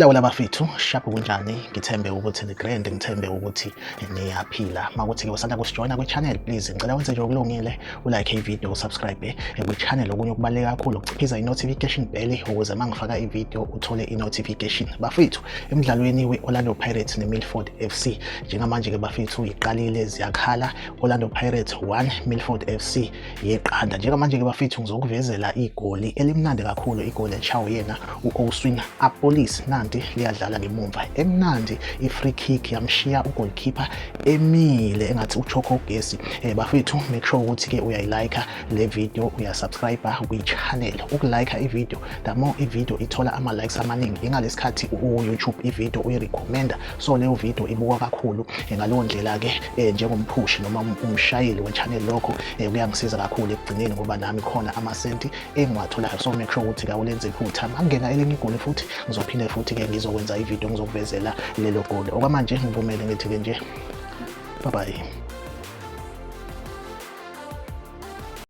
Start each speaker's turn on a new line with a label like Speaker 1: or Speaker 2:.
Speaker 1: Wala bafethu, shaphu kunjani? Ngithembe ukuthi nigrand, ngithembe ukuthi niyaphila. Makuthi ke usanda kusijoyina kwi-channel, please ngicela wenze nje okulungile, ulike i-video, usubscribe kwi-channel. Okunye okubaluleke kakhulu ukuchiphiza i-notification bell ukuze mangifaka i-video uthole i-notification. Bafethu, emidlalweni we-Orlando Pirates ne-Milford FC, njengamanje ke bafethu iqalile ziyakhala. Orlando Pirates 1, Milford FC yeqanda. Njengamanje ke bafethu ngizokuvezela igoli elimnandi kakhulu, igoli elishawe yena u-Oswin Apolis. Nanti liyadlala ngemumva emnandi, i-free kick yamshiya ugoalkeeper emile engathi uChoko Gesi. Bafethu, make sure ukuthi ke uyayilike le video, uyasubscribe kwi-channel. Ukulike i-video, the more i-video ithola ama-likes amaningi, ingalesikhathi u-YouTube i-video uyirecommenda, so leyo video ibukwa kakhulu. Ngaleyo ndlela ke njengomphushi noma umshayeli we-channel lokho kuyangisiza kakhulu ekugcineni ngoba nami khona amasenti engiwatholayo. So make sure ukuthi awulenze iphutha. Mangena elinye igoli futhi ngizophinde futhi ke ngizokwenza ivideo ngizokuvezela lelo goli. Okwamanje ngivumele ngithi ke nje bye bye.